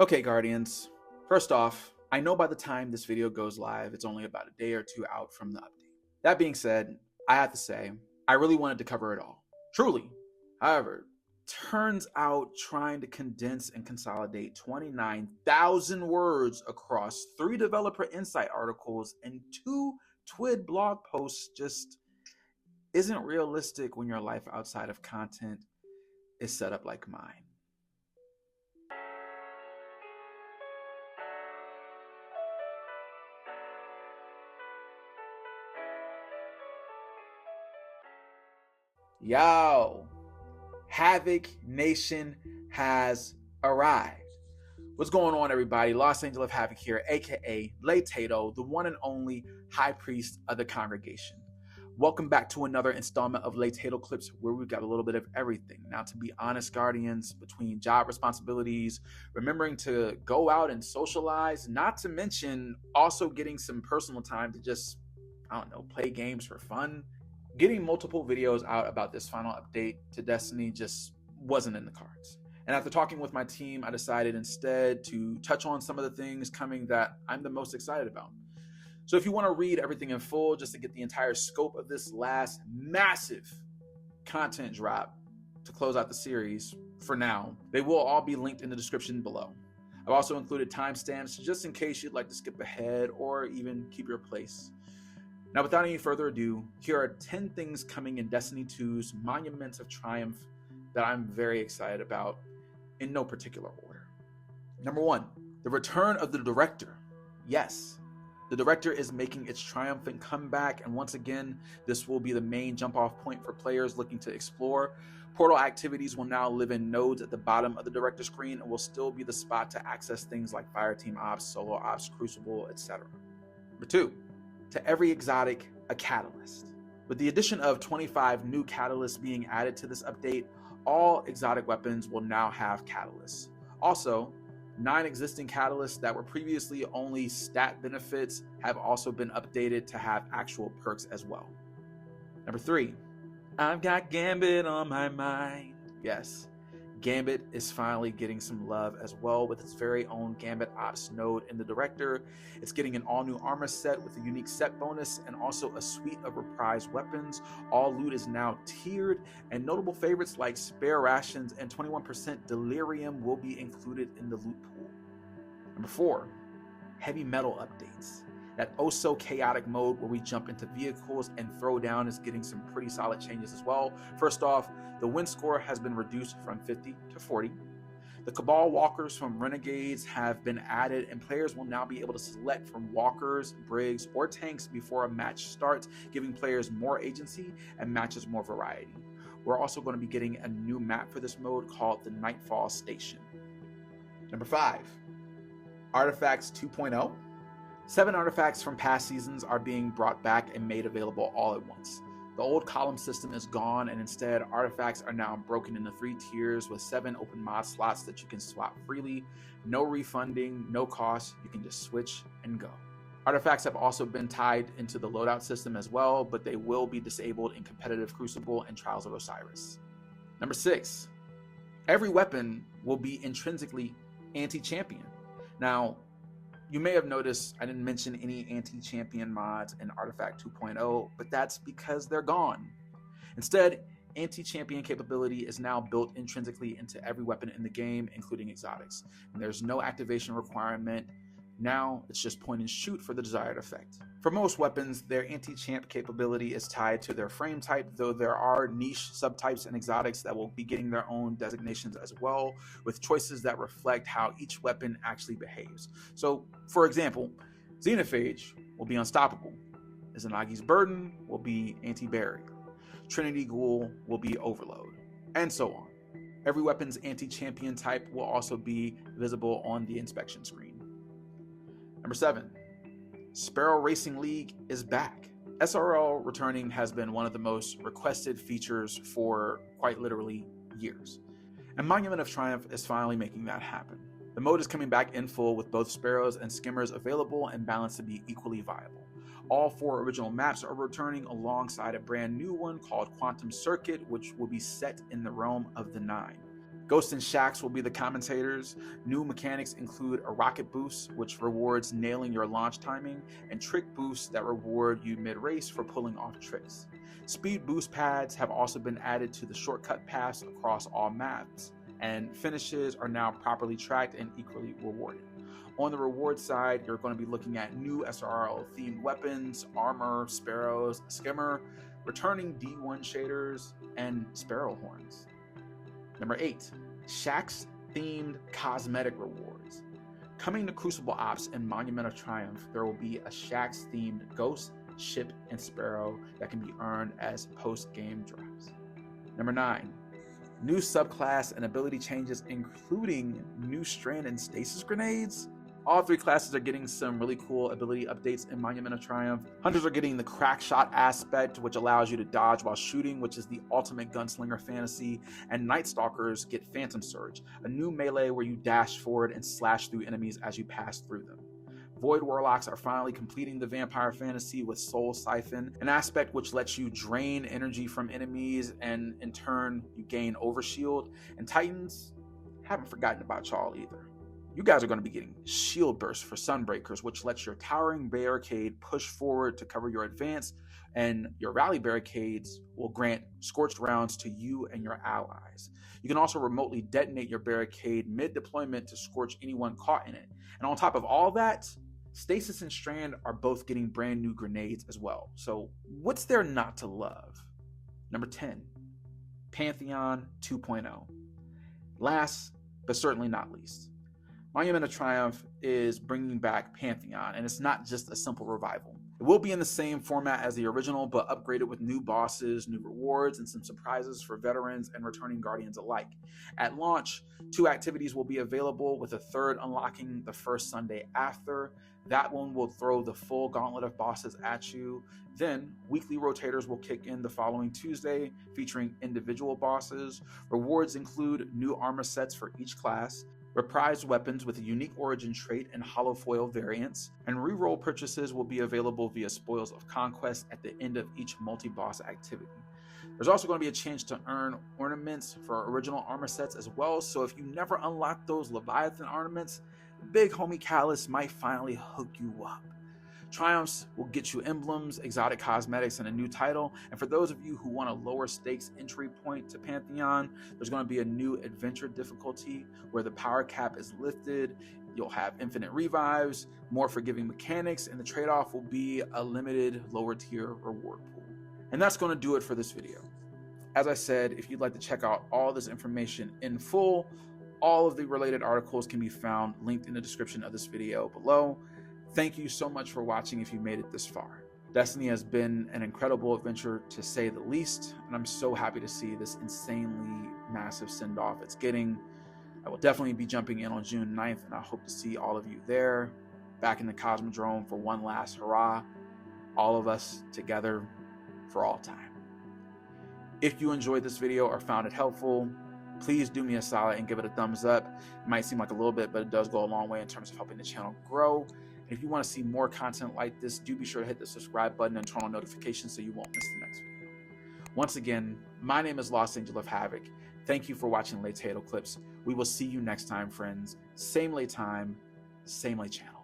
Okay, Guardians. First off, I know by the time this video goes live, it's only about a day or two out from the update. That being said, I have to say, I really wanted to cover it all. Truly. However, turns out trying to condense and consolidate 29,000 words across 3 developer insight articles and 2 TWID blog posts just isn't realistic when your life outside of content is set up like mine. Yo, Havoc Nation has arrived. What's going on, everybody? Los Angeles Havoc here, aka Tato, the one and only High Priest of the congregation. Welcome back to another installment of Tato Clips, where we've got a little bit of everything. Now, to be honest, Guardians, between job responsibilities, remembering to go out and socialize, not to mention also getting some personal time to just, play games for fun, getting multiple videos out about this final update to Destiny just wasn't in the cards. And after talking with my team, I decided instead to touch on some of the things coming that I'm the most excited about. So if you want to read everything in full, just to get the entire scope of this last massive content drop to close out the series for now, they will all be linked in the description below. I've also included timestamps just in case you'd like to skip ahead or even keep your place. Now, without any further ado, here are 10 things coming in Destiny 2's Monuments of Triumph that I'm very excited about, in no particular order. Number 1, the return of the Director. Yes, the Director is making its triumphant comeback, and once again, this will be the main jump-off point for players looking to explore. Portal activities will now live in nodes at the bottom of the Director screen and will still be the spot to access things like Fireteam Ops, Solo Ops, Crucible, etc. Number 2, to every exotic, a catalyst. With the addition of 25 new catalysts being added to this update, all exotic weapons will now have catalysts. Also, 9 existing catalysts that were previously only stat benefits have also been updated to have actual perks as well. Number 3, I've got Gambit on my mind. Yes, Gambit is finally getting some love as well with its very own Gambit Ops node in the Director. It's getting an all-new armor set with a unique set bonus and also a suite of reprised weapons. All loot is now tiered, and notable favorites like spare rations and 21% delirium will be included in the loot pool. Number 4, heavy metal updates. That oh-so chaotic mode where we jump into vehicles and throw down is getting some pretty solid changes as well. First off, the win score has been reduced from 50 to 40. The Cabal walkers from Renegades have been added, and players will now be able to select from walkers, brigs, or tanks before a match starts, giving players more agency and matches more variety. We're also going to be getting a new map for this mode called the Nightfall Station. Number 5, Artifacts 2.0. 7 artifacts from past seasons are being brought back and made available all at once. The old column system is gone, and instead artifacts are now broken into 3 tiers with 7 open mod slots that you can swap freely. No refunding, no cost, you can just switch and go. Artifacts have also been tied into the loadout system as well, but they will be disabled in competitive Crucible and Trials of Osiris. Number 6, every weapon will be intrinsically anti-champion. Now, you may have noticed I didn't mention any anti-champion mods in Artifact 2.0, but that's because they're gone. Instead, anti-champion capability is now built intrinsically into every weapon in the game, including exotics. And there's no activation requirement. Now, it's just point and shoot for the desired effect. For most weapons, their anti-champ capability is tied to their frame type, though there are niche subtypes and exotics that will be getting their own designations as well, with choices that reflect how each weapon actually behaves. So, for example, Xenophage will be unstoppable, Izanagi's Burden will be anti-barrier, Trinity Ghoul will be overload, and so on. Every weapon's anti-champion type will also be visible on the inspection screen. Number 7, Sparrow Racing League is back. SRL Returning has been one of the most requested features for quite literally years, and Monument of Triumph is finally making that happen. The mode is coming back in full with both Sparrows and Skimmers available and balanced to be equally viable. All 4 original maps are returning alongside a brand new one called Quantum Circuit, which will be set in the realm of the 9. Ghost and Shaxx will be the commentators. New mechanics include a rocket boost, which rewards nailing your launch timing, and trick boosts that reward you mid-race for pulling off tricks. Speed boost pads have also been added to the shortcut paths across all maps, and finishes are now properly tracked and equally rewarded. On the reward side, you're going to be looking at new SRL-themed weapons, armor, sparrows, skimmer, returning D1 shaders, and sparrow horns. Number 8, Shaxx-themed cosmetic rewards. Coming to Crucible Ops and Monument of Triumph, there will be a Shaxx-themed ghost, ship, and sparrow that can be earned as post-game drops. Number 9, new subclass and ability changes, including new strand and stasis grenades. All 3 classes are getting some really cool ability updates in Monument of Triumph. Hunters are getting the crack shot aspect, which allows you to dodge while shooting, which is the ultimate gunslinger fantasy. And Night Stalkers get Phantom Surge, a new melee where you dash forward and slash through enemies as you pass through them. Void Warlocks are finally completing the vampire fantasy with Soul Siphon, an aspect which lets you drain energy from enemies and in turn you gain Overshield. And Titans, haven't forgotten about y'all either. You guys are going to be getting Shield Burst for Sunbreakers, which lets your Towering Barricade push forward to cover your advance, and your Rally Barricades will grant Scorched Rounds to you and your allies. You can also remotely detonate your barricade mid-deployment to scorch anyone caught in it. And on top of all that, Stasis and Strand are both getting brand new grenades as well. So what's there not to love? Number 10, Pantheon 2.0. Last, but certainly not least, Monument of Triumph is bringing back Pantheon, and it's not just a simple revival. It will be in the same format as the original, but upgraded with new bosses, new rewards, and some surprises for veterans and returning Guardians alike. At launch, 2 activities will be available, with a third unlocking the first Sunday after. That one will throw the full gauntlet of bosses at you. Then, weekly rotators will kick in the following Tuesday, featuring individual bosses. Rewards include new armor sets for each class, reprised weapons with a unique origin trait and hollow foil variants, and reroll purchases will be available via Spoils of Conquest at the end of each multi-boss activity. There's also going to be a chance to earn ornaments for original armor sets as well, so if you never unlock those Leviathan ornaments, big homie Callus might finally hook you up. Triumphs will get you emblems, exotic cosmetics, and a new title. And for those of you who want a lower stakes entry point to Pantheon, there's going to be a new adventure difficulty where the power cap is lifted. You'll have infinite revives, more forgiving mechanics, and the trade-off will be a limited lower tier reward pool. And that's going to do it for this video. As I said, if you'd like to check out all this information in full, all of the related articles can be found linked in the description of this video below. Thank you so much for watching if you made it this far. Destiny has been an incredible adventure to say the least, and I'm so happy to see this insanely massive send-off it's getting. I will definitely be jumping in on June 9th, and I hope to see all of you there, back in the Cosmodrome for one last hurrah, all of us together for all time. If you enjoyed this video or found it helpful, please do me a solid and give it a thumbs up. It might seem like a little bit, but it does go a long way in terms of helping the channel grow. And if you want to see more content like this, do be sure to hit the subscribe button and turn on notifications so you won't miss the next video. Once again, my name is Lost Angel of Havoc. Thank you for watching Late Tato Clips. We will see you next time, friends. Same late time, same late channel.